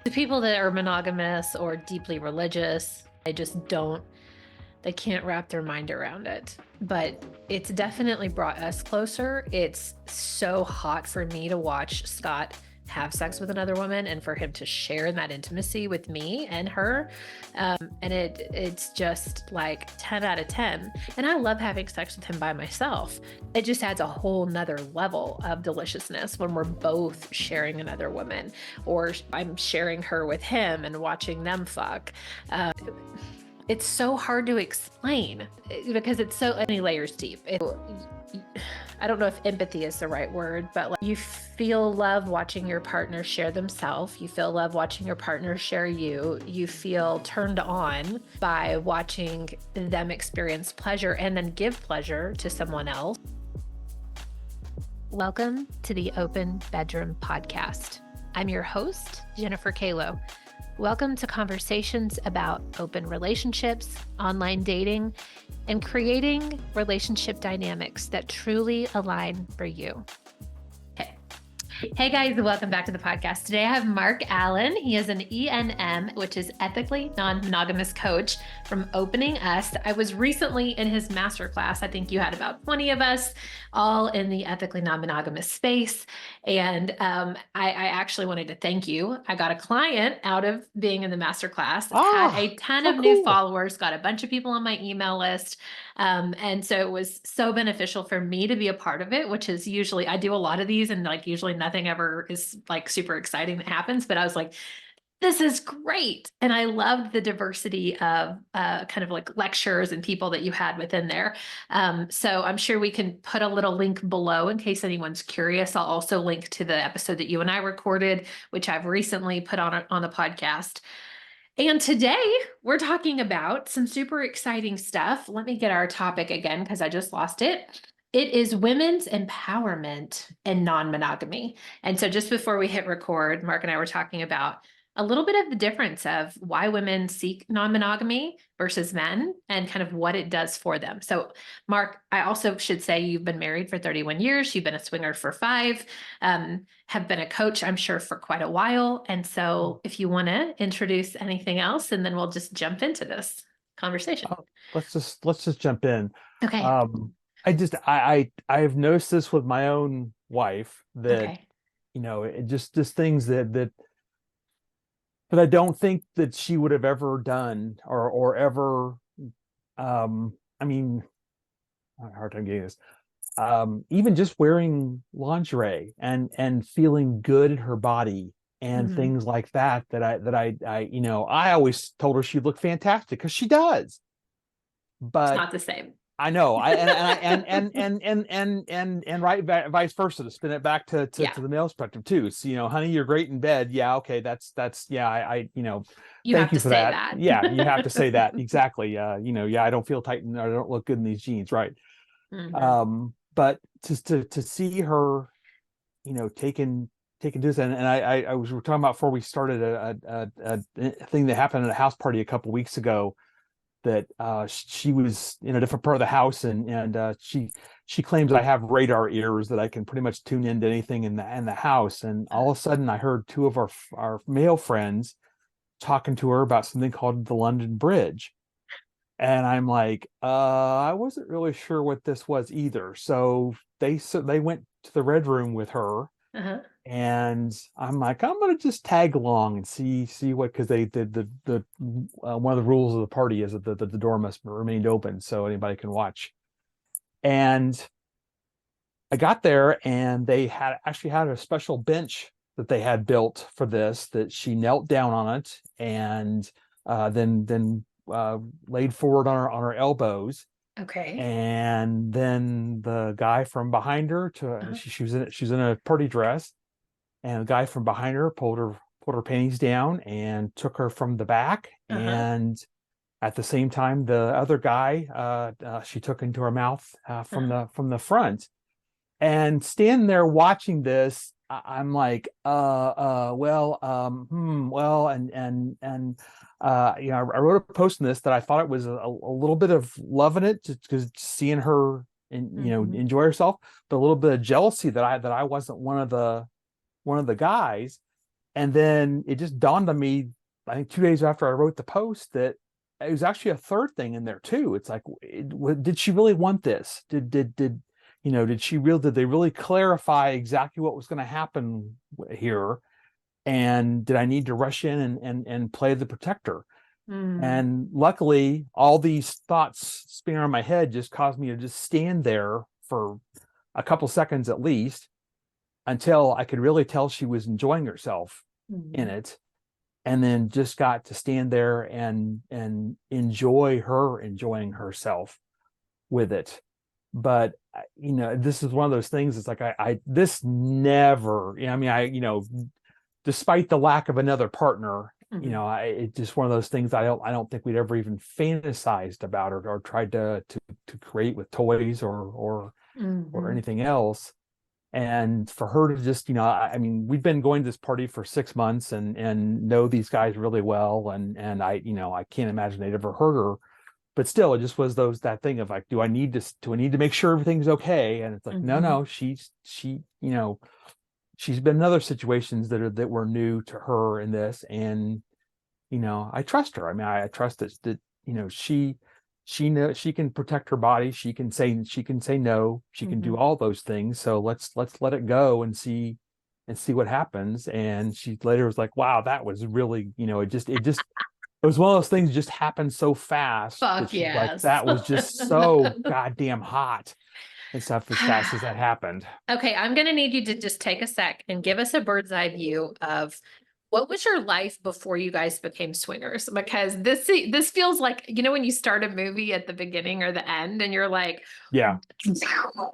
The people that are monogamous or deeply religious, they can't wrap their mind around it. But it's definitely brought us closer. It's so hot for me to watch Scott have sex with another woman and for him to share in that intimacy with me and her. And it's just like 10 out of 10. And I love having sex with him by myself. It just adds a whole nother level of deliciousness when we're both sharing another woman, or I'm sharing her with him and watching them fuck. It's so hard to explain because it's so many layers deep. I don't know if empathy is the right word, but like, you feel love watching your partner share themselves. You feel love watching your partner share you. You feel turned on by watching them experience pleasure and then give pleasure to someone else. Welcome to the Open Bedroom Podcast. I'm your host, Jennifer Kalo. Welcome to conversations about open relationships, online dating, and creating relationship dynamics that truly align for you. Hey guys, welcome back to the podcast. Today I have Mark Allen. He is an ENM, which is Ethically Non-Monogamous Coach from Opening Us. I was recently in his masterclass. I think you had about 20 of us all in the ethically non-monogamous space. And I actually wanted to thank you. I got a client out of being in the masterclass, had a ton of new followers, got a bunch of people on my email list. And so it was so beneficial for me to be a part of it, which is usually, I do a lot of these and like usually nothing ever is like super exciting that happens, but I was like, this is great. And I loved the diversity of kind of like lectures and people that you had within there. So I'm sure we can put a little link below in case anyone's curious. I'll also link to the episode that you and I recorded, which I've recently put on the podcast. And today we're talking about some super exciting stuff. Let me get our topic again because I just lost it. It is women's empowerment and non-monogamy. And so just before we hit record, Mark and I were talking about a little bit of the difference of why women seek non-monogamy versus men and kind of what it does for them. So Mark, I also should say you've been married for 31 years. You've been a swinger for 5, have been a coach, I'm sure, for quite a while. And so if you want to introduce anything else, and then we'll just jump into this conversation. Let's just jump in. Okay. I've noticed this with my own wife that, Okay. it just things that I don't think that she would have ever done or ever, I mean, I have a hard time getting this. Even just wearing lingerie and feeling good in her body and things like that I always told her she'd look fantastic because she does. But it's not the same. I know. And right, vice versa, to spin it back to the male spectrum too. So, honey, you're great in bed. Yeah. Okay. That's yeah. Thank you for that. Yeah. You have to say that. Exactly. Yeah. I don't feel tight and I don't look good in these jeans. Right. But to see her, taking this, and we were talking about before we started a thing that happened at a house party a couple weeks ago, that she was in a different part of the house, and she claims I have radar ears that I can pretty much tune into anything in the house. And all of a sudden I heard 2 of our male friends talking to her about something called the London Bridge. And I'm like, I wasn't really sure what this was either. So they went to the red room with her. And I'm like, I'm gonna just tag along and see what, because they did the one of the rules of the party is that the door must remain open so anybody can watch. And I got there and they actually had a special bench that they had built for this, that she knelt down on it and then laid forward on her elbows. Okay. And then the guy from behind her she was in a party dress. And the guy from behind her pulled her panties down and took her from the back. And at the same time, the other guy, she took into her mouth from the front. And standing there watching this, I'm like, well, I wrote a post on this that I thought it was a little bit of love in it, just because seeing her enjoy herself, but a little bit of jealousy that I wasn't one of the guys. And then it just dawned on me, I think 2 days after I wrote the post, that it was actually a third thing in there too. It's like, did she really want this? Did did they really clarify exactly what was going to happen here? And did I need to rush in and play the protector? And luckily, all these thoughts spinning around my head just caused me to just stand there for a couple seconds at least, until I could really tell she was enjoying herself in it. And then just got to stand there and enjoy her enjoying herself with it. But this is one of those things. It's like this never. Despite the lack of another partner, it's just one of those things I don't think we'd ever even fantasized about or tried to create with toys or anything else. And for her to just, we've been going to this party for 6 months and know these guys really well. And I can't imagine they'd ever hurt her, but still, it just was that thing of like, do I need to make sure everything's okay? And it's like, no, she's been in other situations that were new to her in this. And, I trust her. I trust that she knows she can protect her body. She can say no. She can do all those things. So let's let it go and see what happens. And she later was like, wow, that was really, it was one of those things that just happened so fast. Fuck yes. Like, that was just so goddamn hot and stuff as fast as that happened. Okay, I'm going to need you to just take a sec and give us a bird's eye view of what was your life before you guys became swingers? Because this feels like, when you start a movie at the beginning or the end and you're like, yeah.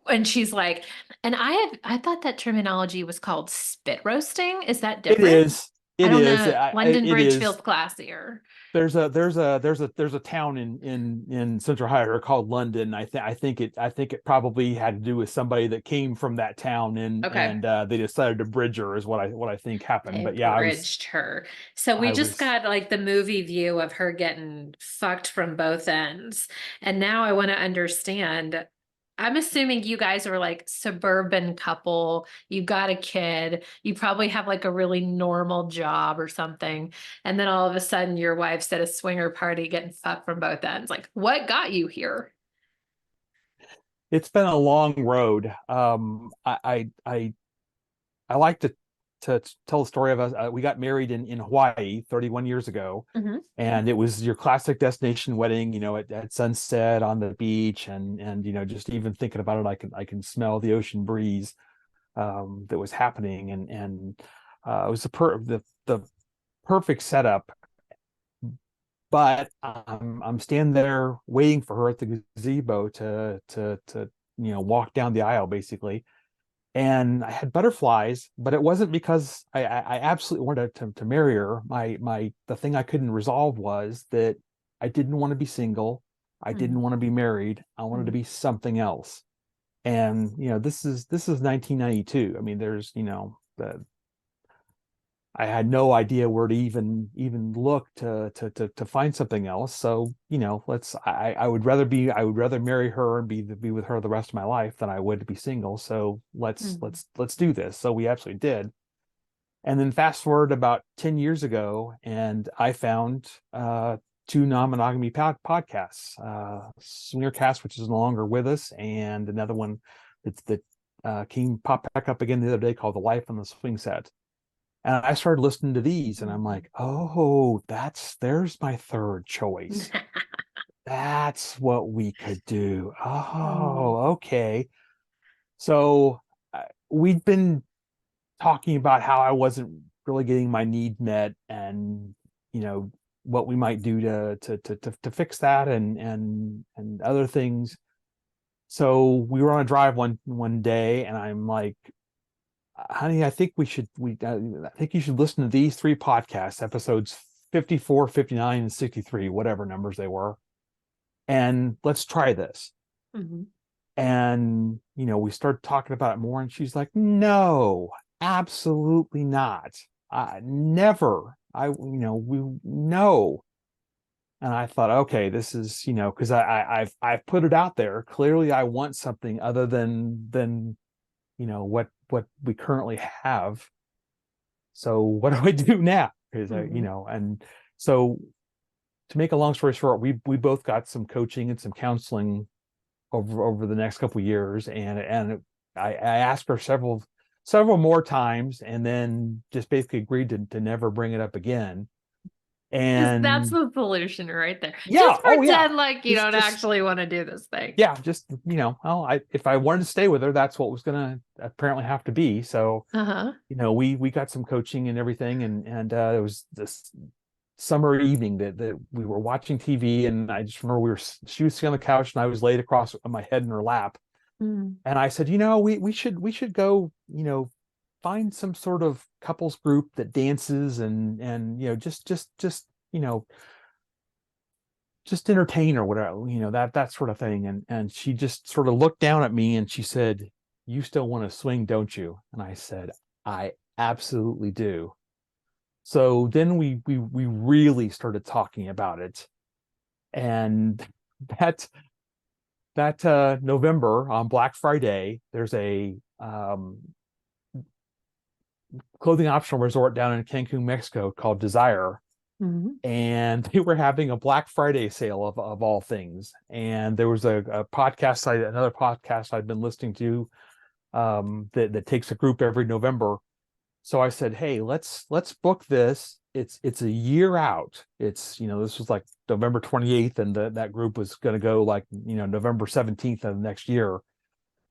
And she's like, and I thought that terminology was called spit roasting. Is that different? It is. I don't know. London Bridge feels classier. There's a town in Central Ohio called London. I think it probably had to do with somebody that came from that town and they decided to bridge her is what I think happened. They but yeah, bridged her. So we just got like the movie view of her getting fucked from both ends. And now I want to understand. I'm assuming you guys are like suburban couple. You got a kid. You probably have like a really normal job or something. And then all of a sudden your wife's at a swinger party getting fucked from both ends. Like, what got you here? It's been a long road. I like to tell the story of us. We got married in Hawaii 31 years ago. And it was your classic destination wedding, at sunset on the beach, and just even thinking about it, I can smell the ocean breeze that was happening, and it was the perfect setup. But I'm standing there waiting for her at the gazebo to walk down the aisle basically. And I had butterflies, but it wasn't because I absolutely wanted to marry her. The thing I couldn't resolve was that I didn't want to be single. I didn't want to be married. I wanted to be something else. And this is 1992. there's I had no idea where to even look to find something else. So, I would rather marry her and be with her the rest of my life than I would to be single. So let's do this. So we absolutely did. And then fast forward about 10 years ago, and I found two non-monogamy podcasts, Swingercast, which is no longer with us, and another one that popped back up again the other day called The Life on the Swing Set. And I started listening to these and I'm like, oh, there's my third choice. That's what we could do. Oh, okay. So we'd been talking about how I wasn't really getting my need met, and what we might do to fix that, and other things. So we were on a drive one day, and I'm like, honey, I think you should listen to these 3 podcasts, episodes 54, 59, and 63, whatever numbers they were. And let's try this. And, we started talking about it more, and she's like, no, absolutely not. Never. No. And I thought, okay, this is, because I've put it out there. Clearly I want something other than what we currently have. so what do I do now? Because and so to make a long story short, we both got some coaching and some counseling over the next couple of years, and I asked her several more times, and then just basically agreed to never bring it up again. And that's the solution right there. Yeah. Just pretend like you don't actually want to do this thing. Yeah. Just, if I wanted to stay with her, that's what was going to apparently have to be. So, we got some coaching and everything. And it was this summer evening that we were watching TV. And I just remember she was sitting on the couch and I was laid across my head in her lap. And I said, we should go, find some sort of couples group that dances and just entertain or whatever, that sort of thing. And she just sort of looked down at me and she said, "You still want to swing, don't you?" And I said, "I absolutely do." So then we really started talking about it. And that November on Black Friday, there's a clothing optional resort down in Cancun, Mexico called Desire. And they were having a Black Friday sale of all things. And there was another podcast I'd been listening to that takes a group every November. So I said, "Hey, let's book this. It's a year out. It's, this was like November 28th, and that group was going to go like, November 17th of next year.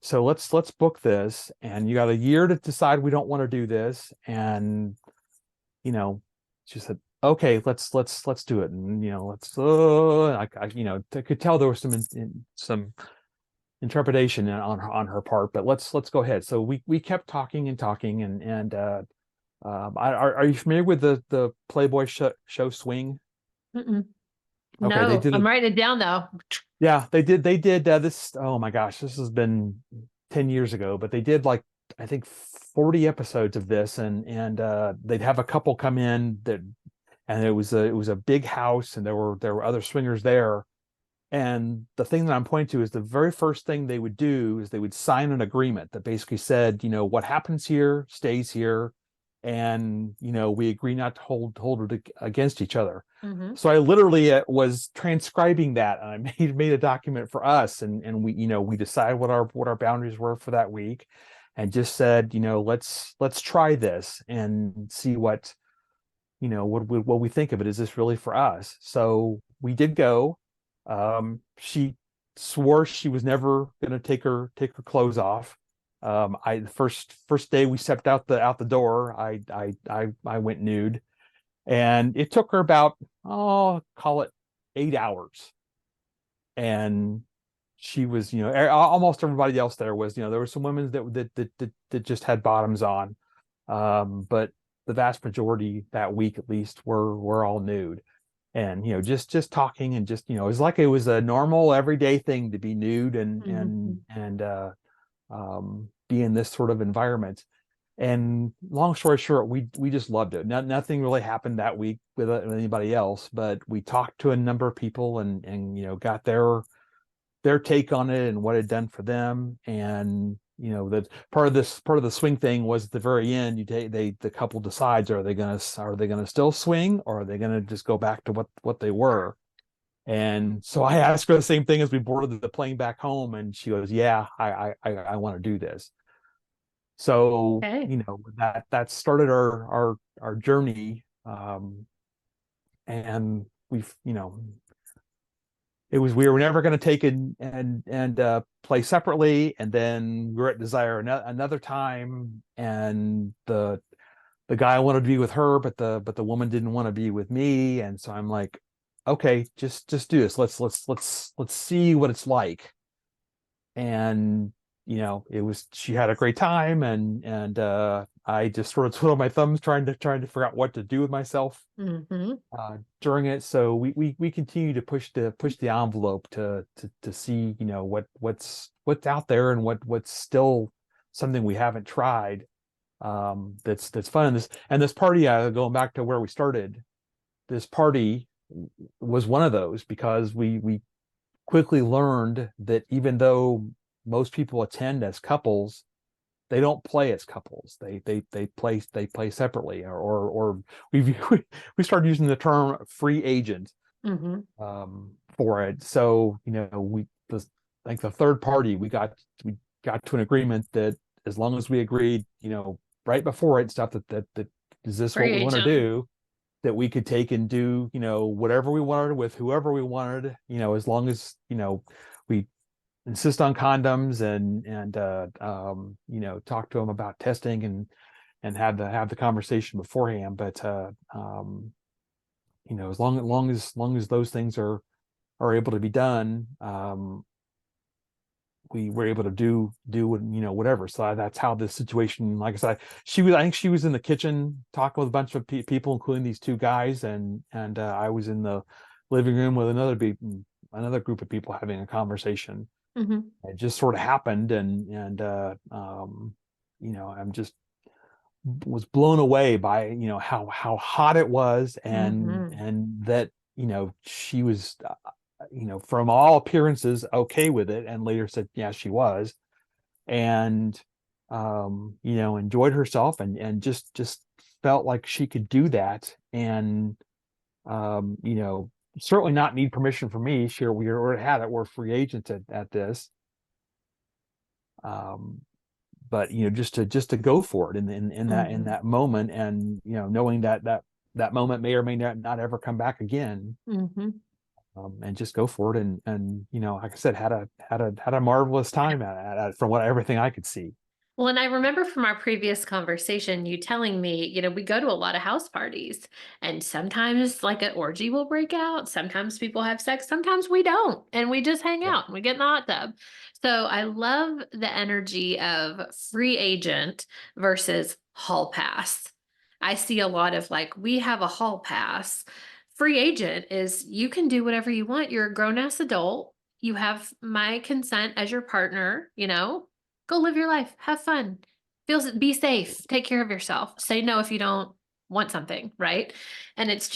So let's book this, and you got a year to decide we don't want to do this." And, she said, "Okay, let's do it." And, I could tell there was some interpretation on her part, but let's go ahead. So we kept talking and talking, and are you familiar with the Playboy show Swing? Okay, no, I'm writing it down though. Yeah, they did this. Oh my gosh, this has been 10 years ago, but they did like, I think 40 episodes of this, and they'd have a couple come in and it was a big house, and there were other swingers there. And the thing that I'm pointing to is the very first thing they would do is they would sign an agreement that basically said, what happens here stays here, and we agree not to hold it against each other. So I literally was transcribing that, and I made a document for us, and we decided what our boundaries were for that week, and just said, let's try this and see what we think of it. Is this really for us? So we did go. She swore she was never going to take her clothes off. The first day we stepped out the door, I went nude, and it took her about, call it 8 hours. And she was, almost everybody else there was, there were some women that just had bottoms on, but the vast majority that week, at least, were all nude. And just talking, and just it was like it was a normal everyday thing to be nude and be in this sort of environment. And long story short, we just loved it. Nothing really happened that week with anybody else, but we talked to a number of people and got their take on it and what it had done for them. And that part of the swing thing was, at the very end, the couple decides, are they gonna still swing, or are they gonna just go back to what they were? And so I asked her the same thing as we boarded the plane back home, and she goes, "Yeah, I want to do this." So that started our journey, and we've we were never going to take it and play separately. And then we were at Desire another time, and the guy wanted to be with her, but the woman didn't want to be with me. And so I'm like, "Okay, just do this. Let's see what it's like." And she had a great time, and I just sort of twiddled my thumbs trying to figure out what to do with myself during it. So we continue to push the envelope to see what's out there, and what's still something we haven't tried, that's fun. This party, going back to where we started, this party was one of those, because we quickly learned that even though most people attend as couples, they don't play as couples. They play separately, or we started using the term free agent for it. So, like the third party, we got to an agreement that as long as we agreed, right before it, stuff that is this what we want to do, that we could take and do, whatever we wanted with whoever we wanted, as long as, we insist on condoms and talk to them about testing and have the conversation beforehand. But as long as those things are able to be done, we were able to do whatever. So that's how this situation, like I said, I think she was in the kitchen talking with a bunch of people, including these two guys, and I was in the living room with another group of people having a conversation. It just sort of happened, and I'm just was blown away by how hot it was, and that she was from all appearances okay with it, and later said she was, and enjoyed herself, and just felt like she could do that, and certainly not need permission from me. Sure, we already had it, we're free agents at this, but just to go for it in that moment, and knowing that moment may or may not ever come back again. And just go for it, and like I said, had a marvelous time at it, from everything I could see. Well, and I remember from our previous conversation, you telling me, we go to a lot of house parties, and sometimes like an orgy will break out. Sometimes people have sex, sometimes we don't, and we just hang out and we get in the hot tub. So I love the energy of free agent versus hall pass. I see a lot of like, we have a hall pass. Free agent is you can do whatever you want. You're a grown ass adult. You have my consent as your partner, go live your life, have fun, be safe, take care of yourself, say no if you don't want something, right? And it's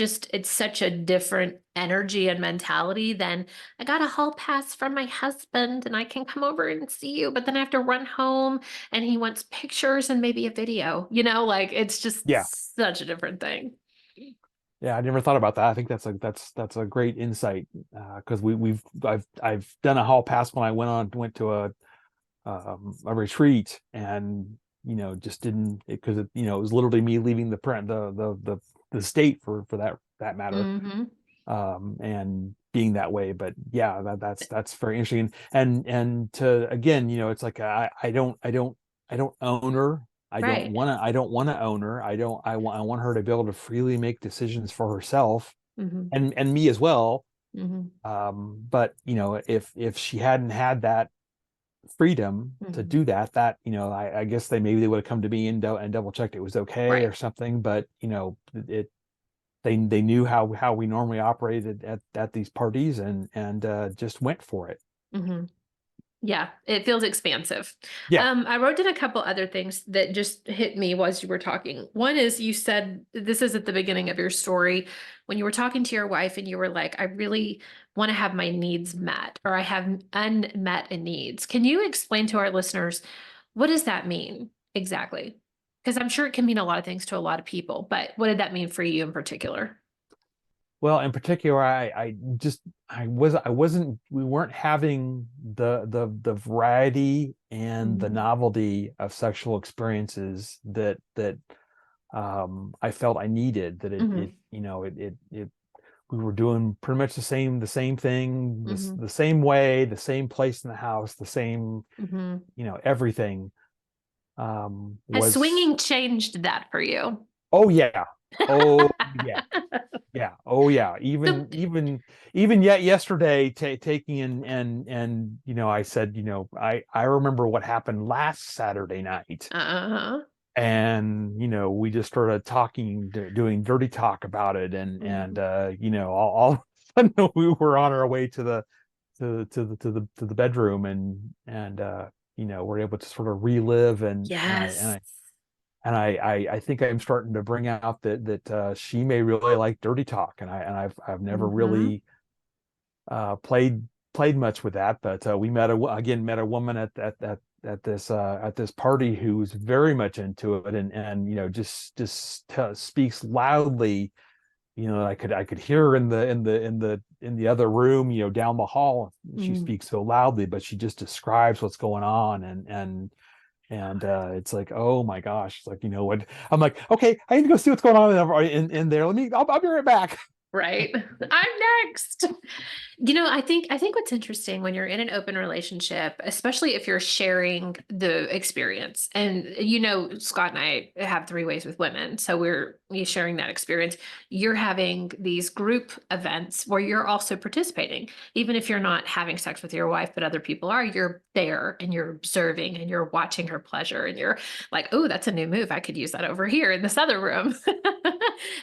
such a different energy and mentality than I got a hall pass from my husband and I can come over and see you, but then I have to run home and he wants pictures and maybe a video, like it's just such a different thing. Yeah, I never thought about that. I think that's a great insight, because I've done a hall pass when I went to a retreat, and just didn't, because it was literally me leaving the state for that matter, and being that way. But that's very interesting, and to again, it's like I don't own her. I don't want to own her. I want her to be able to freely make decisions for herself, and me as well. But if she hadn't had that freedom to do that, I guess they would have come to me and double checked it was okay or something. But they knew how we normally operated at these parties, and just went for it. Yeah, it feels expansive. I wrote down a couple other things that just hit me while you were talking. One is, you said, this is at the beginning of your story, when you were talking to your wife and you were like, I really want to have my needs met, or I have unmet needs. Can you explain to our listeners, what does that mean exactly? Because I'm sure it can mean a lot of things to a lot of people, but what did that mean for you in particular? Well, in particular, we weren't having the variety and the novelty of sexual experiences that I felt I needed. That we were doing pretty much the same thing, the same way, the same place in the house, the same, everything. Has swinging changed that for you? Oh yeah. Oh yeah. Yeah. Oh yeah. Even yet yesterday, taking and I said, I remember what happened last Saturday night. And we just started talking, doing dirty talk about it, and all of a sudden we were on our way to the bedroom, and we're able to sort of relive, and I think I'm starting to bring out that she may really like dirty talk, and I've never really played much with that, but we met a woman at at this party who's very much into it, and just speaks loudly. I could hear her in the other room, down the hall. She speaks so loudly, but she just describes what's going on, and it's like, oh my gosh, it's like, what, I'm like, okay, I need to go see what's going on in there. I'll be right back. Right. I'm next. I think what's interesting when you're in an open relationship, especially if you're sharing the experience, and Scott and I have 3 ways with women. So we're sharing that experience. You're having these group events where you're also participating, even if you're not having sex with your wife, but other people are. You're there and you're observing and you're watching her pleasure, and you're like, oh, that's a new move. I could use that over here in this other room.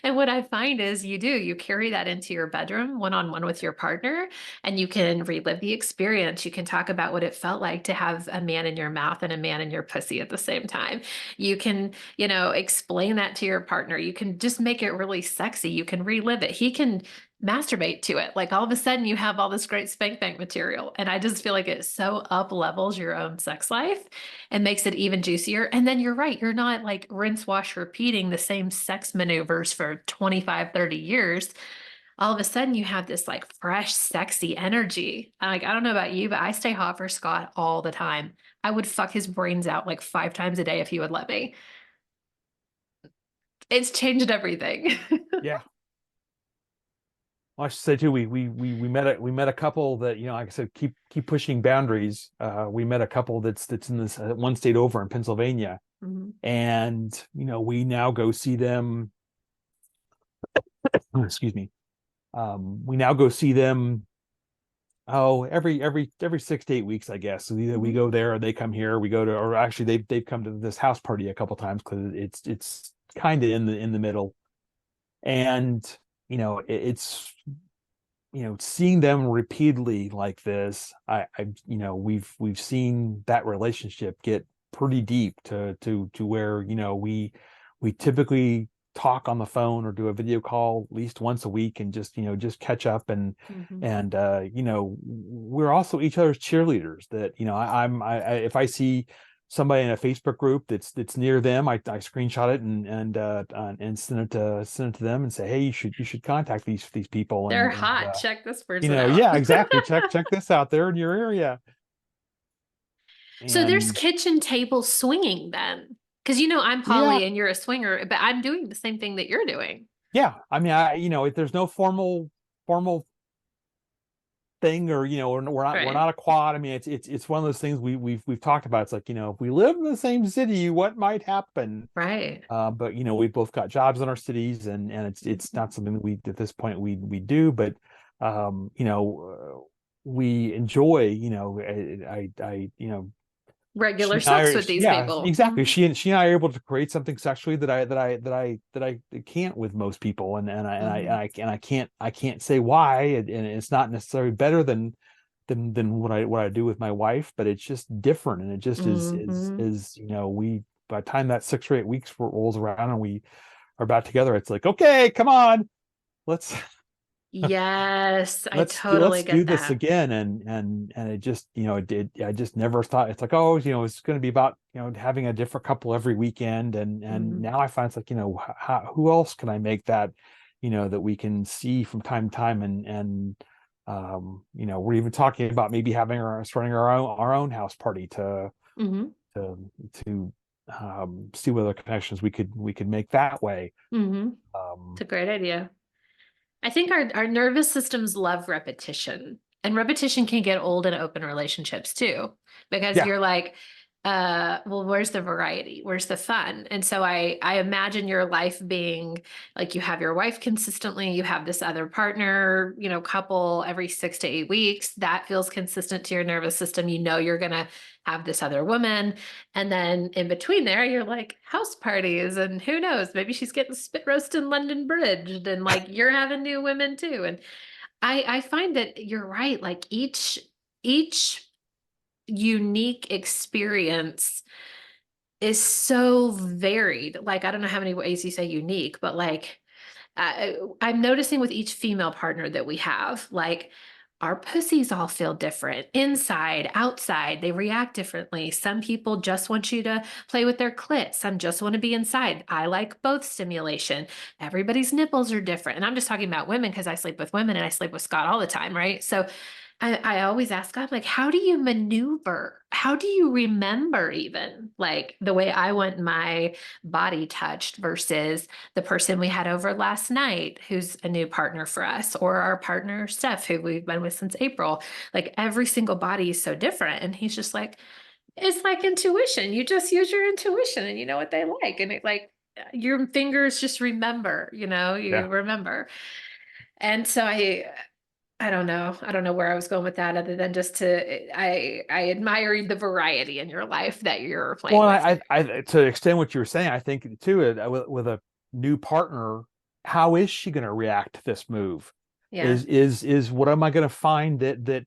And what I find is you carry that into your bedroom one-on-one with your partner, and you can relive the experience. You can talk about what it felt like to have a man in your mouth and a man in your pussy at the same time. You can, explain that to your partner. You can just make it really sexy. You can relive it. He can masturbate to it. Like all of a sudden you have all this great spank bank material. And I just feel like it so up levels your own sex life and makes it even juicier. And then you're right. You're not like rinse, wash, repeating the same sex maneuvers for 25, 30 years. All of a sudden you have this like fresh, sexy energy. Like, I don't know about you, but I stay hot for Scott all the time. I would fuck his brains out like 5 times a day if he would let me. It's changed everything. Yeah. Well, I should say too, we met a couple that, like I said, keep pushing boundaries. We met a couple that's in this one state over in Pennsylvania, and we now go see them. Excuse me. We now go see them. Oh, every 6 to 8 weeks, I guess. So either we go there or they come here. We go to, or actually they've come to this house party a couple times because it's kind of in the middle, and it's seeing them repeatedly like this, we've seen that relationship get pretty deep to where we typically talk on the phone or do a video call at least once a week and just catch up, and we're also each other's cheerleaders. That if I see somebody in a Facebook group that's near them, I screenshot it and send it to them and say, hey, you should contact these people. They're hot. Check this person out. Yeah, exactly. check this out. They're in your area. So there's kitchen table swinging then, because I'm poly and you're a swinger, but I'm doing the same thing that you're doing. Yeah, I mean, if there's no formal thing, or we're not a quad. I mean, it's one of those things we've talked about. It's like, if we live in the same city, what might happen, right? But we've both got jobs in our cities, and it's not something that we at this point we do, but we enjoy regular sex with these people. Exactly. She and I are able to create something sexually that I can't with most people, and I can't say why, and it's not necessarily better than what I do with my wife, but it's just different, and it just is we, by the time that 6 or 8 weeks rolls around and we are back together, it's like, okay, come on, let's yes, let's do this again. And it just, I just never thought, it's like, oh, it's going to be about, having a different couple every weekend. And now I find it's like, who else can I make that, that we can see from time to time. And we're even talking about maybe starting our own house party to see what other connections we could make that way. It's a great idea. I think our nervous systems love repetition, and repetition can get old in open relationships too, because you're like, well, where's the variety? Where's the fun? And so I imagine your life being like, you have your wife consistently, you have this other partner, couple every 6 to 8 weeks. That feels consistent to your nervous system. You're going to have this other woman. And then in between there, you're like, house parties, and who knows, maybe she's getting spit roasted in London Bridge, and like you're having new women too. And I find that you're right. Like each unique experience is so varied. Like, I don't know how many ways you say unique, but like, I'm noticing with each female partner that we have, like, our pussies all feel different, inside, outside. They react differently. Some people just want you to play with their clit. Some just want to be inside. I like both stimulation. Everybody's nipples are different. And I'm just talking about women because I sleep with women and I sleep with Scott all the time, right? So I always ask God, like, how do you maneuver? How do you remember even like the way I want my body touched versus the person we had over last night, who's a new partner for us, or our partner, Steph, who we've been with since April? Like every single body is so different. And he's just like, it's like intuition. You just use your intuition and you know what they like. And it like your fingers just remember, you Yeah. remember. And so I don't know. I don't know where I was going with that other than just I admire the variety in your life that you're playing Well, with. I to extend what you were saying, I think too, with a new partner, how is she going to react to this move? Yeah. Is what am I going to find that,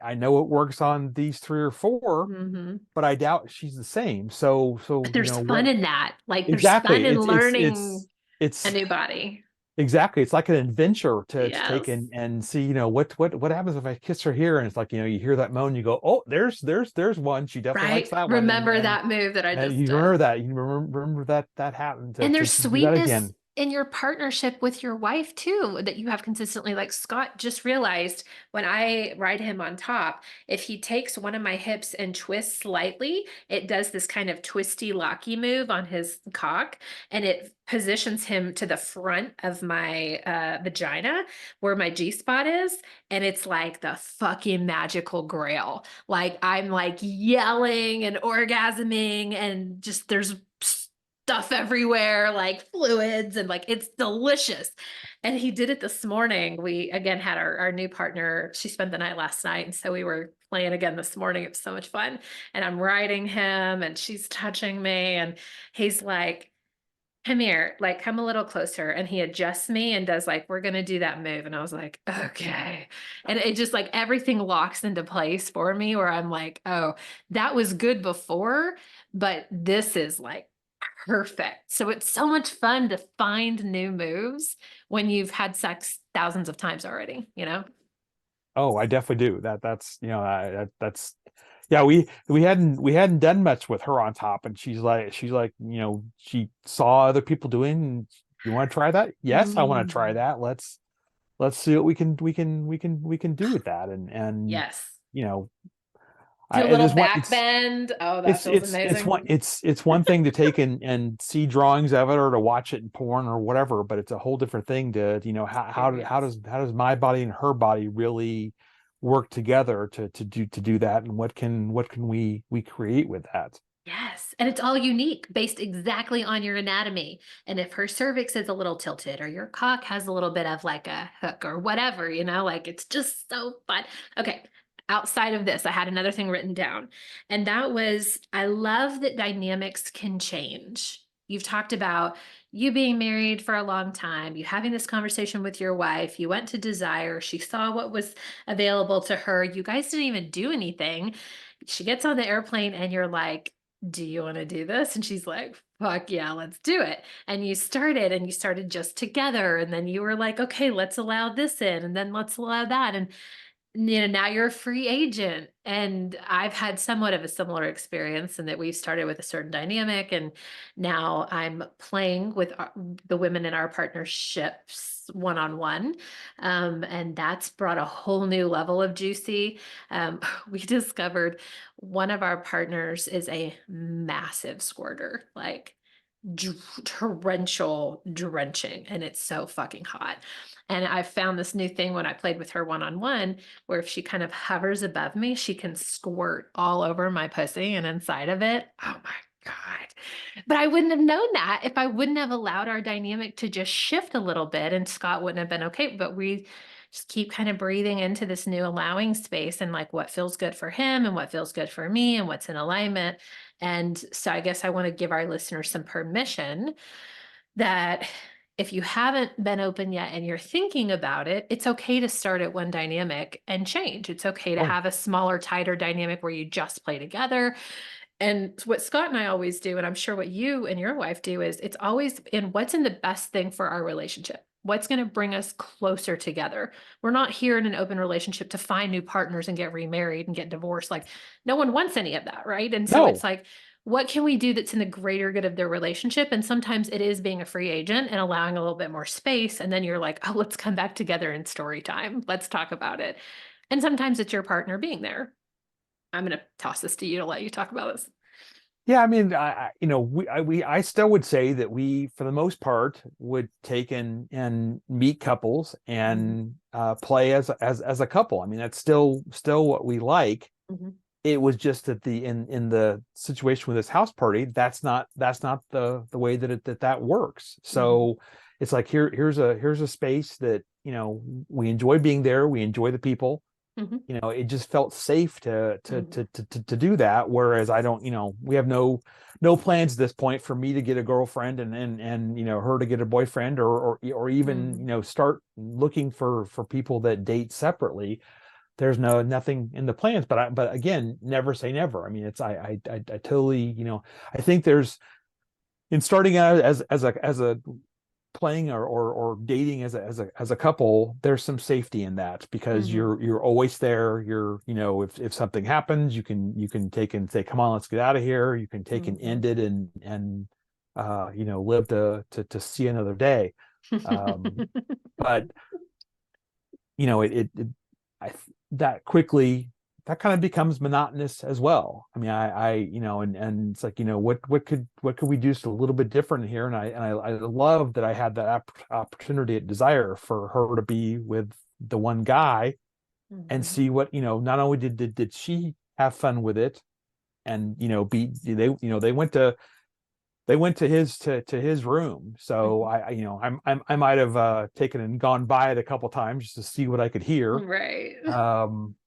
I know it works on these 3 or 4, Mm-hmm. but I doubt she's the same. So, But you there's know, fun what in that. Like there's fun exactly? in It's learning a it's new body. exactly. It's like an adventure to take Yes. and see, what happens if I kiss her here? And it's like, you hear that moan, you go, oh, there's one. She definitely likes Right. that one. Remember that move that I And just you did. remember that. You remember that happened And to there's do that sweetness again. in your partnership with your wife too, that you have consistently. Like Scott just realized when I ride him on top, if he takes one of my hips and twists slightly, it does this kind of twisty, locky move on his cock, and it positions him to the front of my vagina where my G spot is. And it's like the fucking magical grail. Like I'm like yelling and orgasming, and just there's stuff everywhere, like fluids, and like it's delicious. And he did it this morning. We again had our new partner. She spent the night last night. And so we were playing again this morning. It was so much fun. And I'm riding him and she's touching me. And he's like, come here, like come a little closer. And he adjusts me and does like, we're gonna do that move. And I was like, okay. And it just like everything locks into place for me where I'm like, oh, that was good before, but this is like perfect. So it's so much fun to find new moves when you've had sex thousands of times already, you know? Oh, I definitely do. That's yeah, we hadn't done much with her on top, and she's like, she saw other people doing, and you want to try that? Yes, I want to try Mm. that. Let's see what we can do with that. And Yes. you know, Do a it little is one back it's bend. Oh, that it's feels it's it's one amazing. it's one thing to take and see drawings of it, or to watch it in porn or whatever, but it's a whole different thing to, Experience. how does my body and her body really work together to do that, and what can we create with that? Yes. And it's all unique based exactly on your anatomy. And if her cervix is a little tilted or your cock has a little bit of like a hook or whatever, like it's just so fun. Okay. Outside of this, I had another thing written down. And that was I love that dynamics can change. You've talked about you being married for a long time, you having this conversation with your wife, you went to Desire, she saw what was available to her. You guys didn't even do anything. She gets on the airplane and you're like, do you want to do this? And she's like, fuck yeah, let's do it. And you started just together. And then you were like, okay, let's allow this in. And then let's allow that. And now you're a free agent. And I've had somewhat of a similar experience in that we've started with a certain dynamic. And now I'm playing with the women in our partnerships one-on-one. And that's brought a whole new level of juicy. We discovered one of our partners is a massive squirter, like torrential drenching, and it's so fucking hot. And I found this new thing when I played with her one-on-one, where if she kind of hovers above me, she can squirt all over my pussy and inside of it. Oh my God. But I wouldn't have known that if I wouldn't have allowed our dynamic to just shift a little bit, and Scott wouldn't have been okay. But we just keep kind of breathing into this new allowing space and like what feels good for him and what feels good for me and what's in alignment. And so I guess I want to give our listeners some permission that if you haven't been open yet and you're thinking about it, it's okay to start at one dynamic and change. It's okay to Oh, have a smaller, tighter dynamic where you just play together. And what Scott and I always do, and I'm sure what you and your wife do, is it's always in what's in the best thing for our relationship. What's going to bring us closer together? We're not here in an open relationship to find new partners and get remarried and get divorced. Like, no one wants any of that, right? And so it's like, what can we do that's in the greater good of their relationship? And sometimes it is being a free agent and allowing a little bit more space. And then you're like, oh, let's come back together in story time. Let's talk about it. And sometimes it's your partner being there. I'm going to toss this to you to let you talk about this. Yeah, I mean, I still would say that we, for the most part, would take and meet couples and play as a couple. I mean, that's still what we like. Mm-hmm. It was just that in the situation with this house party, that's not the way that works. So it's like here's a space that, we enjoy being there, we enjoy the people. It just felt safe to do that. Whereas I don't, we have no plans at this point for me to get a girlfriend and her to get a boyfriend or even start looking for people that date separately. There's nothing in the plans, but again, never say never. I mean, it's I totally, I think there's, in starting out as a playing or dating as a couple, there's some safety in that, because you're always there. You're, if something happens, you can take and say, come on, let's get out of here. You can take and end it and live to see another day. But that quickly, that kind of becomes monotonous as well. I mean, and it's like, what could we do just a little bit different here? And I love that I had that opportunity at Desire for her to be with the one guy and see what, not only did she have fun with it, and they went to his room. So I might have taken and gone by it a couple times just to see what I could hear. Right.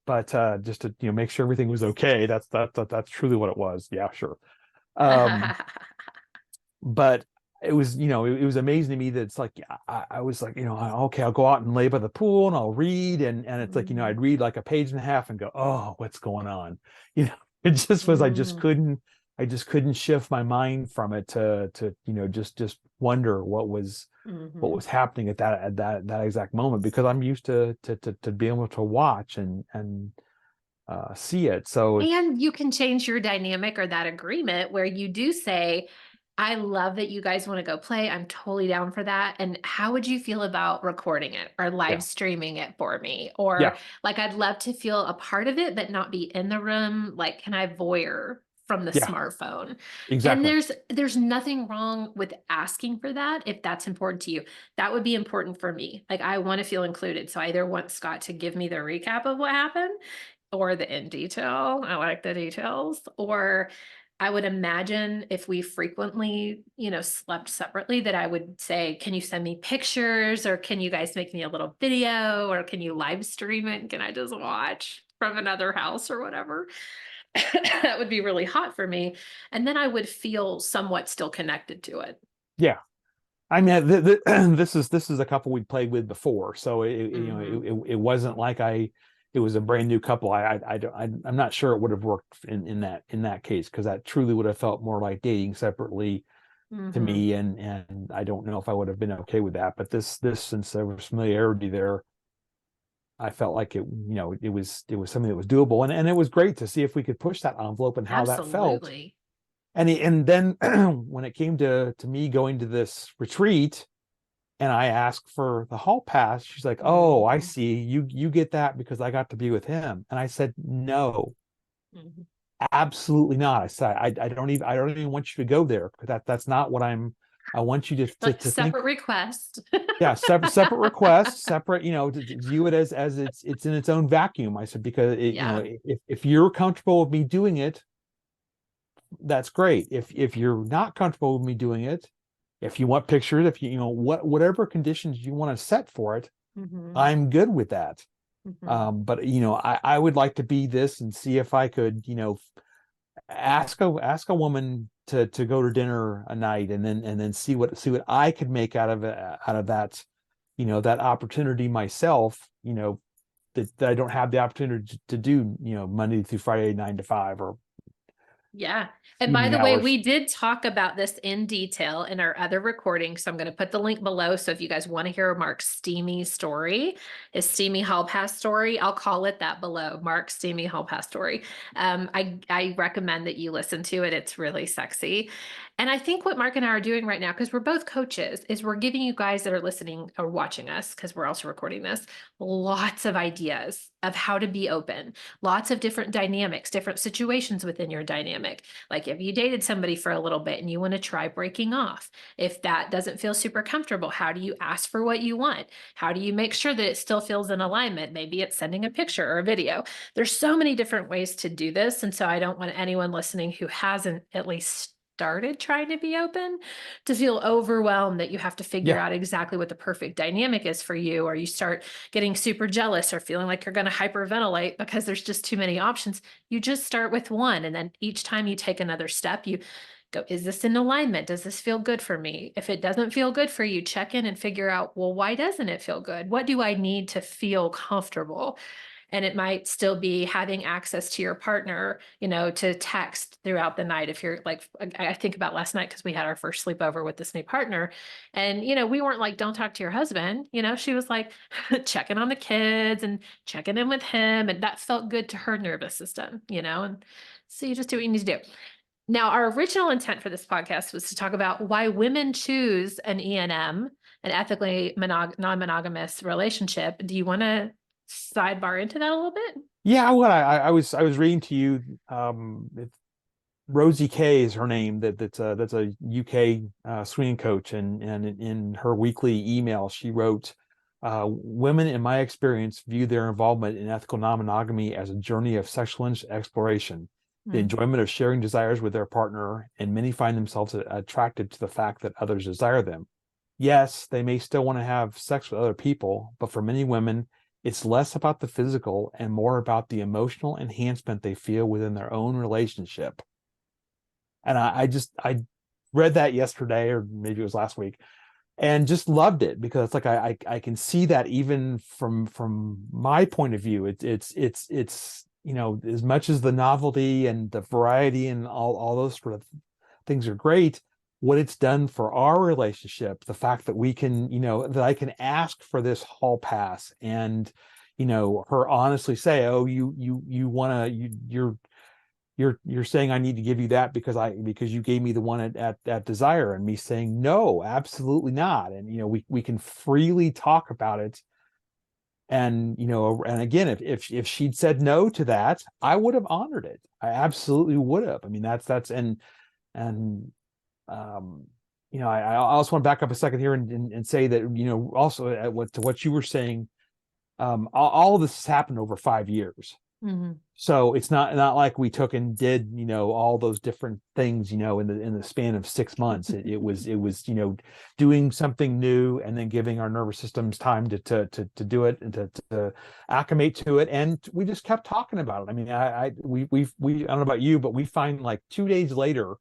But just to make sure everything was okay. That's truly what it was. Yeah, sure. But it was, it was amazing to me that it's like, I was like, okay, I'll go out and lay by the pool and I'll read. And it's like, I'd read like a page and a half and go, oh, what's going on? It just was, I just couldn't shift my mind from it to just wonder what was happening at that exact moment, because I'm used to being able to watch and see it. So, and you can change your dynamic or that agreement where you do say, I love that you guys want to go play. I'm totally down for that. And how would you feel about recording it or live streaming it for me? Or like, I'd love to feel a part of it, but not be in the room. Like, can I voyeur from the smartphone? Exactly. And there's nothing wrong with asking for that if that's important to you. That would be important for me. Like, I want to feel included. So I either want Scott to give me the recap of what happened or the in detail. I like the details. Or I would imagine if we frequently, slept separately, that I would say, can you send me pictures, or can you guys make me a little video, or can you live stream it? Can I just watch from another house or whatever? That would be really hot for me. And then I would feel somewhat still connected to it. Yeah. I mean, this is a couple we'd played with before. So it wasn't like it was a brand new couple. I'm not sure it would have worked in that case, because that truly would have felt more like dating separately to me, and I don't know if I would have been okay with that. But this since there was familiarity there, I felt like it was something that was doable, and it was great to see if we could push that envelope and how that felt. And then when it came to me going to this retreat, and I asked for the hall pass, she's like, oh, I see. You get that because I got to be with him. And I said, no, absolutely not. I said, I don't even want you to go there, because that's not what I want you to separate think. Request. Yeah, separate request, separate, to view it as it's in its own vacuum. I said, because if you're comfortable with me doing it, that's great. If you're not comfortable with me doing it, if you want pictures, if whatever conditions you want to set for it, I'm good with that. But I would like to be this and see if I could, ask a woman to go to dinner a night, and then see what I could make out of that, that opportunity myself, that I don't have the opportunity to do, Monday through Friday, 9 to 5, or Yeah. And by the way, we did talk about this in detail in our other recording. So I'm going to put the link below. So if you guys want to hear Mark's steamy story, his steamy hall pass story, I'll call it that below, Mark's steamy hall pass story. I recommend that you listen to it. It's really sexy. And I think what Mark and I are doing right now, because we're both coaches, is we're giving you guys that are listening or watching us, because we're also recording this, lots of ideas of how to be open, lots of different dynamics, different situations within your dynamic. Like if you dated somebody for a little bit and you want to try breaking off, if that doesn't feel super comfortable, how do you ask for what you want? How do you make sure that it still feels in alignment? Maybe it's sending a picture or a video. There's so many different ways to do this. And so I don't want anyone listening who hasn't at least started trying to be open to feel overwhelmed that you have to figure out exactly what the perfect dynamic is for you, or you start getting super jealous or feeling like you're going to hyperventilate because there's just too many options. You just start with one, and then each time you take another step, you go, is this in alignment? Does this feel good for me? If it doesn't feel good for you, check in and figure out, well, why doesn't it feel good? What do I need to feel comfortable? And it might still be having access to your partner, to text throughout the night. If you're like, I think about last night, because we had our first sleepover with this new partner, and, we weren't like, don't talk to your husband. She was like checking on the kids and checking in with him. And that felt good to her nervous system, and so you just do what you need to do. Now, our original intent for this podcast was to talk about why women choose an E&M, an ethically non-monogamous relationship. Do you want to sidebar into that a little bit? Yeah, I was reading to you. Rosie Kay is her name. That's a UK swinging coach, and in her weekly email, she wrote, "Women, in my experience, view their involvement in ethical non-monogamy as a journey of sexual exploration, the enjoyment of sharing desires with their partner, and many find themselves attracted to the fact that others desire them. Yes, they may still want to have sex with other people, but for many women, it's less about the physical and more about the emotional enhancement they feel within their own relationship." And I read that yesterday, or maybe it was last week, and just loved it, because it's like I can see that even from my point of view. It's as much as the novelty and the variety and all those sort of things are great, what it's done for our relationship, the fact that we can, that I can ask for this hall pass, and her honestly say, oh, you're saying I need to give you that because you gave me the one at Desire, and me saying no, absolutely not. And we can freely talk about it. And and again, if she'd said no to that, I would have honored it. I absolutely would have. I mean, that's I also want to back up a second here and say that also what you were saying, all of this has happened over 5 years. Mm-hmm. So it's not like we took and did all those different things in the span of 6 months. It was doing something new, and then giving our nervous systems time to do it, and to acclimate to it, and we just kept talking about it. I mean, I don't know about you, but we find like 2 days later,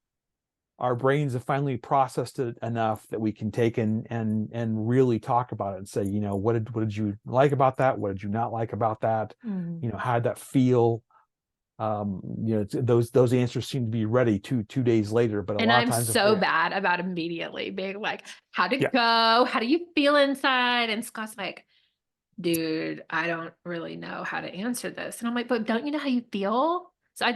our brains have finally processed it enough that we can take and really talk about it and say, what did you like about that? What did you not like about that? Mm-hmm. How did that feel? Those answers seem to be ready two days later, but a lot of times I'm so bad about immediately being like, how'd it go? How do you feel inside? And Scott's like, dude, I don't really know how to answer this. And I'm like, but don't you know how you feel? So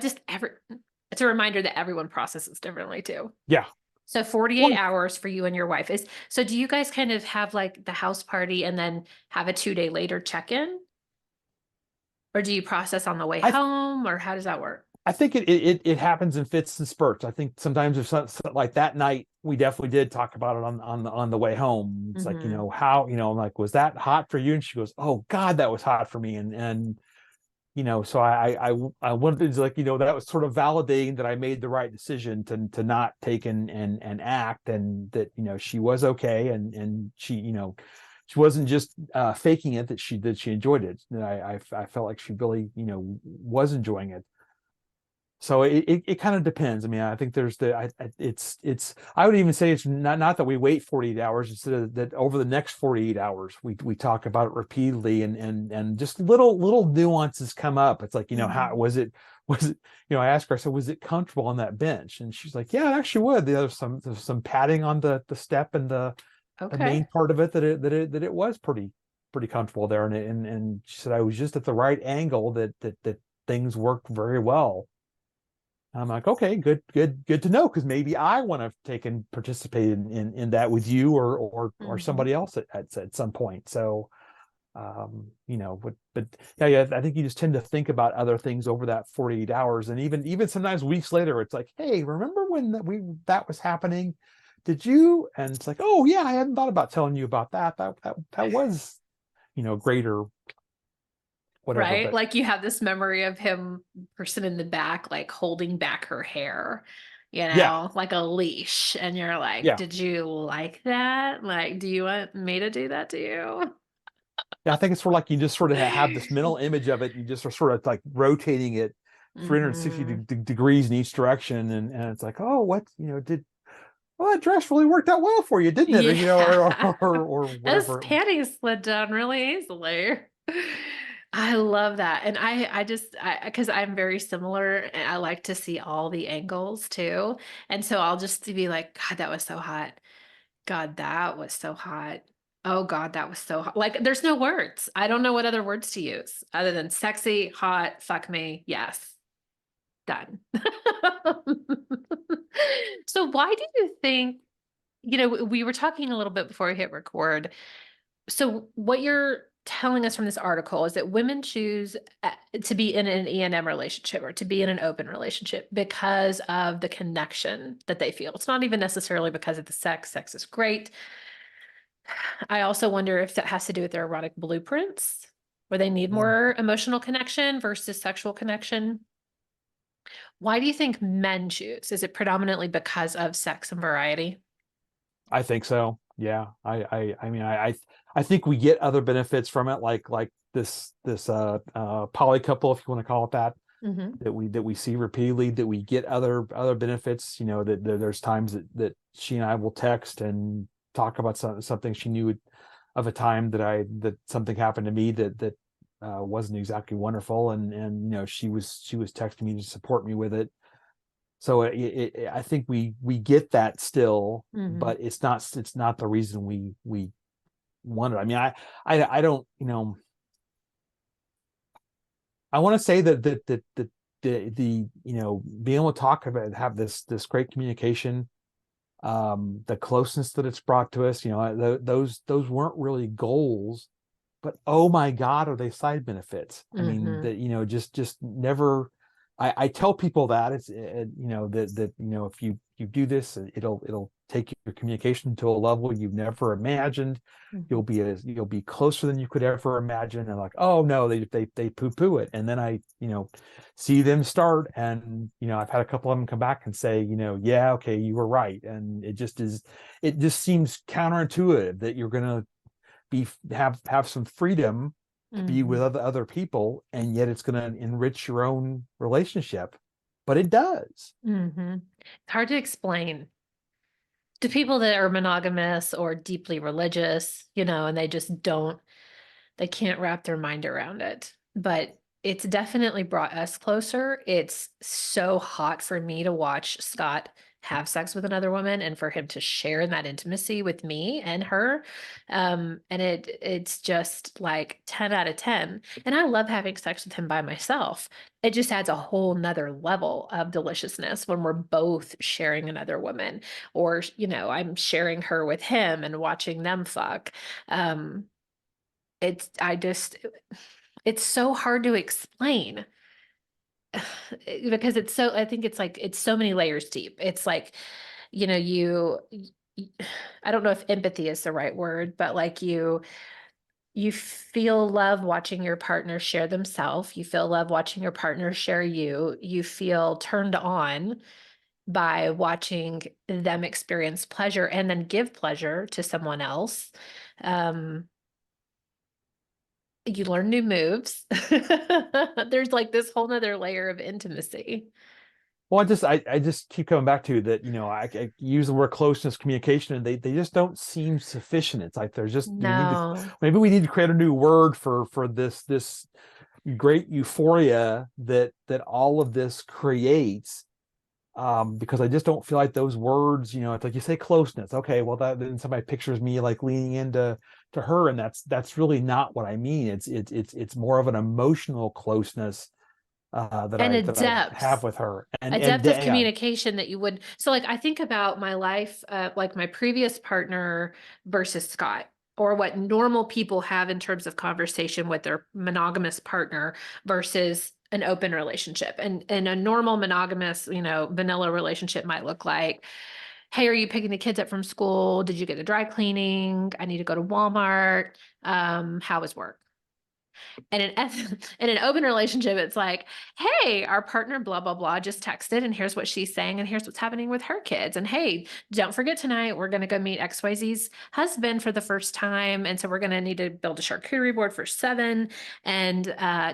it's a reminder that everyone processes differently too. Yeah. So 48 hours for you and your wife so do you guys kind of have like the house party and then have a 2-day later check-in? Or do you process on the way home, or how does that work? I think it happens in fits and spurts. I think sometimes if like that night, we definitely did talk about it on the way home. It's like, how, like, was that hot for you? And she goes, oh God, that was hot for me. And so I wanted to, like, that was sort of validating that I made the right decision to not take and act, and that, she was okay. And she, she wasn't just faking it, that she enjoyed it. And I felt like she really, was enjoying it. So it kind of depends. I mean, I think there's I would even say it's not that we wait 48 hours, it's that over the next 48 hours, we talk about it repeatedly, and just little nuances come up. It's like, how was it, I asked her, I said, was it comfortable on that bench? And she's like, yeah, it actually would. There's some padding on the step, and the main part of it that it was pretty comfortable there. And she said, I was just at the right angle that things worked very well. I'm like, okay, good to know, because maybe I want to take and participate in that with you, or somebody else at some point. So, but yeah, I think you just tend to think about other things over that 48 hours, and even sometimes weeks later, it's like, hey, remember when that was happening? Did you? And it's like, oh yeah, I hadn't thought about telling you about that. That was, great, or whatever. Right? But Like you have this memory of him, person in the back, like holding back her hair, yeah, like a leash. And you're like, yeah. did you like that? Like, do you want me to do that to you? Yeah, I think it's sort of like you just sort of have this mental image of it. You just are sort of like rotating it 360 degrees in each direction. And it's like, oh, what, that dress really worked out well for you, didn't it? Yeah. Or Those whatever. panties slid down really easily. I love that. And because I'm very similar, and I like to see all the angles too. And so I'll just be like, God, that was so hot. God, that was so hot. Oh God, that was so hot. Like there's no words. I don't know what other words to use other than sexy, hot, fuck me. Yes. Done. So why do you think, we were talking a little bit before we hit record. So what you're telling us from this article is that women choose to be in an E&M relationship, or to be in an open relationship, because of the connection that they feel. It's not even necessarily because of the sex. Sex is great. I also wonder if that has to do with their erotic blueprints, where they need more emotional connection versus sexual connection. Why do you think men choose? Is it predominantly because of sex and variety? I think so. Yeah. I mean, I think we get other benefits from it, like this poly couple, if you want to call it that, that we see repeatedly, that we get other benefits, that there's times that she and I will text and talk about something she knew of a time that something happened to me that wasn't exactly wonderful, and she was texting me to support me with it. So I think we get that still, but it's not the reason we want it. I mean, I don't, I want to say that the being able to talk about it, have this great communication, the closeness that it's brought to us, those weren't really goals, but oh my God, are they side benefits? I mean, that, just never. I tell people that it's, that if you do this, it'll take your communication to a level you've never imagined. You'll be closer than you could ever imagine. And like, oh no, they poo-poo it. And then I, see them start, and, I've had a couple of them come back and say, yeah, okay, you were right. And it just seems counterintuitive that you're going to have some freedom to be with other people, and yet it's going to enrich your own relationship, but it does. It's hard to explain to people that are monogamous or deeply religious, and they can't wrap their mind around it. But it's definitely brought us closer. It's so hot for me to watch Scott have sex with another woman, and for him to share in that intimacy with me and her. And it's just like 10 out of 10. And I love having sex with him by myself. It just adds a whole nother level of deliciousness when we're both sharing another woman, or, I'm sharing her with him and watching them fuck. It's I just it's so hard to explain because I think it's so many layers deep. It's like, I don't know if empathy is the right word, but like you feel love watching your partner share themselves. You feel love watching your partner share you. You feel turned on by watching them experience pleasure and then give pleasure to someone else. Um, You learn new moves. There's like this whole nother layer of intimacy. Well, I just keep coming back to that, I use the word closeness, communication, and they just don't seem sufficient. It's like there's just maybe we need to create a new word for this great euphoria that all of this creates. Because I just don't feel like those words, it's like you say closeness. Okay, well then somebody pictures me like leaning into her, and that's really not what I mean. It's more of an emotional closeness that I have with her, and a depth of communication that you would. So like I think about my life, like my previous partner versus Scott, or what normal people have in terms of conversation with their monogamous partner versus an open relationship. And a normal monogamous, vanilla relationship might look like, hey, are you picking the kids up from school? Did you get a dry cleaning? I need to go to Walmart. How was work? And in an open relationship, it's like, hey, our partner, blah, blah, blah, just texted, and here's what she's saying, and here's what's happening with her kids. And hey, don't forget tonight, we're going to go meet XYZ's husband for the first time. And so we're going to need to build a charcuterie board for 7. And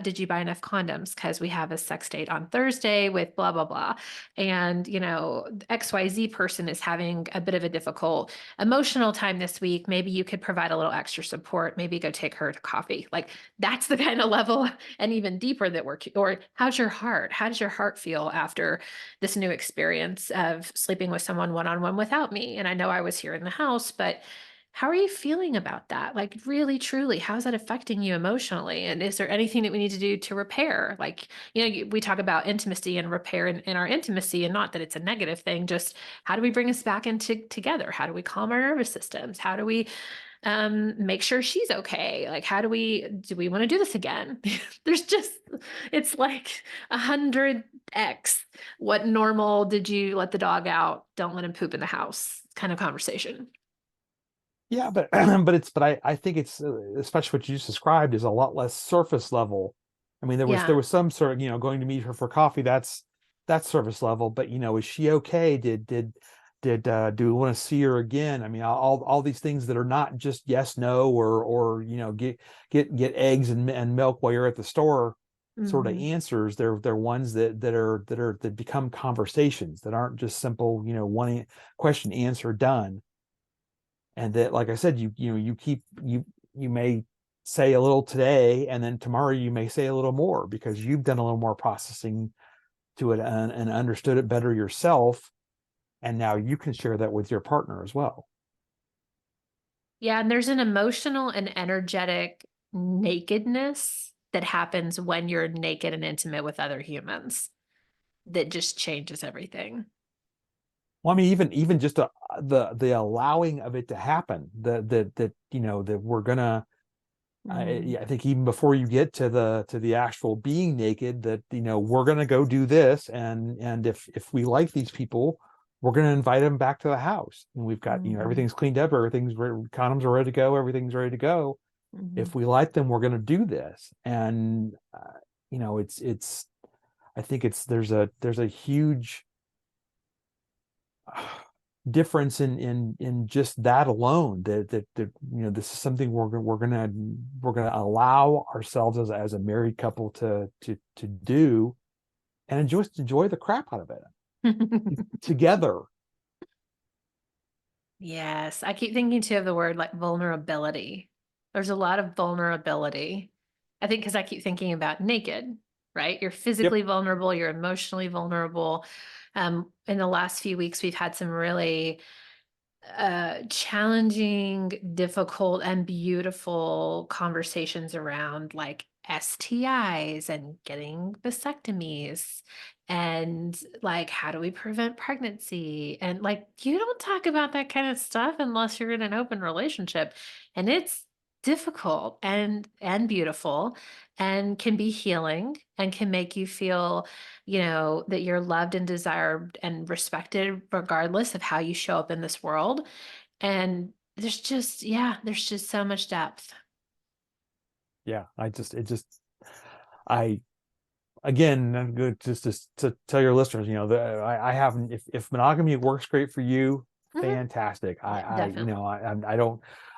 did you buy enough condoms? Because we have a sex date on Thursday with blah, blah, blah. And, XYZ person is having a bit of a difficult emotional time this week. Maybe you could provide a little extra support. Maybe go take her to coffee. Like, that's the kind of level and even deeper that or how's your heart? How does your heart feel after this new experience of sleeping with someone one-on-one without me? And I know I was here in the house, but how are you feeling about that? Like really, truly, how's that affecting you emotionally? And is there anything that we need to do to repair? Like, we talk about intimacy and repair in our intimacy, and not that it's a negative thing, just how do we bring us back into together? How do we calm our nervous systems? How do we make sure she's okay? Like, do we want to do this again? It's like 100x. What normal did you let the dog out? Don't let him poop in the house kind of conversation. Yeah, but I think it's especially what you just described is a lot less surface level. I mean, there was some sort of, going to meet her for coffee. That's surface level. But is she okay? Do we want to see her again? I mean, all these things that are not just yes, no, or get eggs and milk while you're at the store sort of answers. They're ones that become conversations that aren't just simple, one question, answer, done. And that, like I said, you may say a little today, and then tomorrow you may say a little more because you've done a little more processing to it and understood it better yourself. And now you can share that with your partner as well. Yeah. And there's an emotional and energetic nakedness that happens when you're naked and intimate with other humans that just changes everything. Well, I mean, even just the allowing of it to happen, that we're gonna. I think even before you get to the actual being naked, that we're gonna go do this, and if we like these people, we're gonna invite them back to the house, and we've got everything's cleaned up, condoms are ready to go, everything's ready to go. If we like them, we're gonna do this, and it's. I think there's a huge difference in just that alone, that this is something we're gonna allow ourselves as a married couple to do, and enjoy the crap out of it together. Yes, I keep thinking too of the word like vulnerability. There's a lot of vulnerability, I think, because I keep thinking about naked, right? You're physically vulnerable, you're emotionally vulnerable. In the last few weeks, we've had some really challenging, difficult, and beautiful conversations around like STIs and getting vasectomies, and like how do we prevent pregnancy, and like you don't talk about that kind of stuff unless you're in an open relationship, and it's difficult and beautiful and can be healing and can make you feel that you're loved and desired and respected regardless of how you show up in this world. And there's just so much depth. Yeah, I again, I'm good just to tell your listeners, I haven't, if monogamy works great for you, fantastic.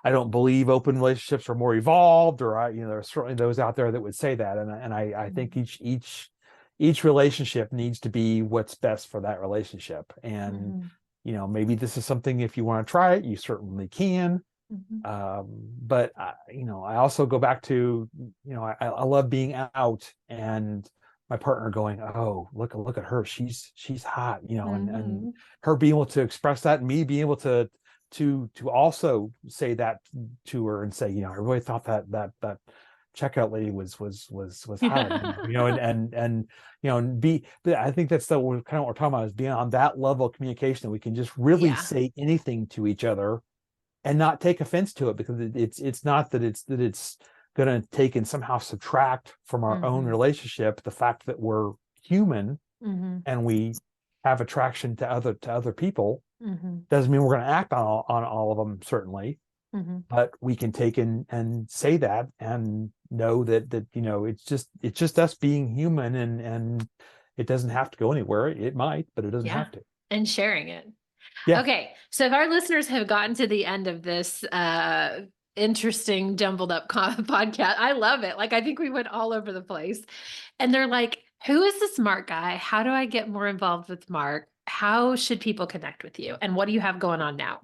I don't believe open relationships are more evolved, or there are certainly those out there that would say that, and I think each each relationship needs to be what's best for that relationship. And, maybe this is something, if you want to try it, you certainly can. But I also go back to, I love being out and my partner going, oh, look at her. She's hot, and her being able to express that, and me being able to also say that to her and say, I really thought that checkout lady was hot, and be, I think that's kind of what we're talking about, is being on that level of communication that we can just really say anything to each other and not take offense to it, because it's not that it's going to take and somehow subtract from our own relationship the fact that we're human and we have attraction to other people. Doesn't mean we're going to act on all of them, certainly, but we can take and say that and know that it's just us being human, and it doesn't have to go anywhere. It might, but it doesn't have to. And sharing it. Yeah. Okay. So if our listeners have gotten to the end of this interesting jumbled up podcast, I love it. Like, I think we went all over the place, and they're like, who is this Mark guy? How do I get more involved with Mark? How should people connect with you? And what do you have going on now?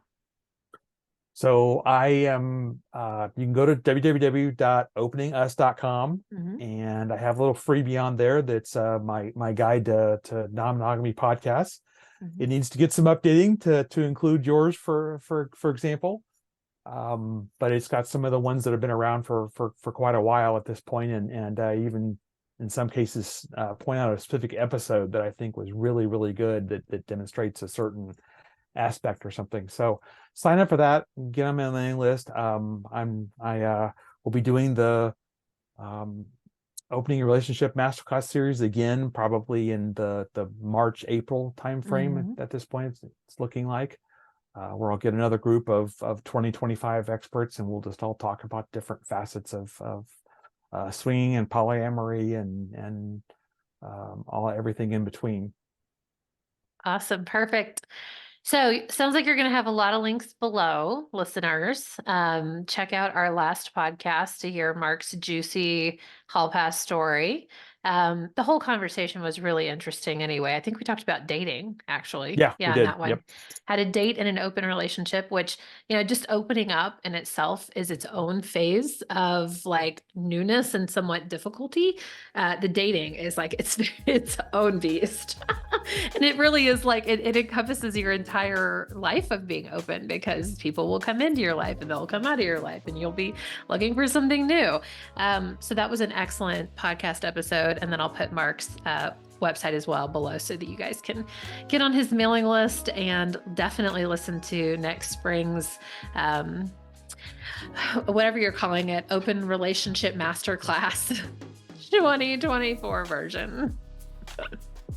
So I am, you can go to www.openingus.com, and I have a little freebie on there that's my guide to non-monogamy podcasts. It needs to get some updating to include yours, for example. But it's got some of the ones that have been around for quite a while at this point, and even in some cases point out a specific episode that I think was really, really good, that demonstrates a certain aspect or something. So sign up for that, get on my mailing list. I will be doing the Opening Relationship Masterclass series again, probably in the March-April timeframe. At this point, it's looking like, where I'll get another group of 20-25 experts, and we'll just all talk about different facets of swinging and polyamory and everything in between. Awesome. Perfect. So sounds like you're going to have a lot of links below, listeners. Check out our last podcast to hear Mark's juicy hall pass story. The whole conversation was really interesting anyway. I think we talked about dating, actually. Yeah, we did. That one. Yep. How to date in an open relationship, which, just opening up in itself is its own phase of like newness and somewhat difficulty. The dating is like its own beast. And it really is like, it encompasses your entire life of being open, because people will come into your life and they'll come out of your life, and you'll be looking for something new. So that was an excellent podcast episode. And then I'll put Mark's website as well below, so that you guys can get on his mailing list and definitely listen to next spring's, whatever you're calling it, Open Relationship Masterclass 2024 version.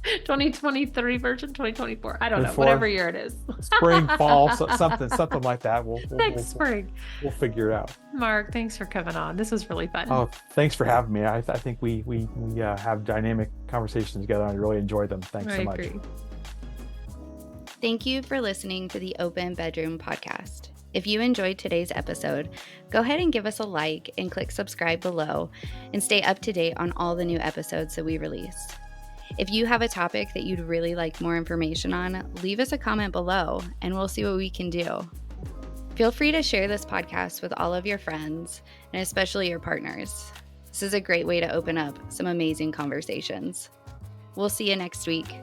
2023 version, 2024. I don't know, whatever year it is. Spring, fall, something like that. Next spring. We'll figure it out. Mark, thanks for coming on. This was really fun. Oh, thanks for having me. I think we have dynamic conversations together. I really enjoyed them. Thanks so much. Agree. Thank you for listening to the Open Bedroom Podcast. If you enjoyed today's episode, go ahead and give us a like and click subscribe below, and stay up to date on all the new episodes that we release. If you have a topic that you'd really like more information on, leave us a comment below and we'll see what we can do. Feel free to share this podcast with all of your friends, and especially your partners. This is a great way to open up some amazing conversations. We'll see you next week.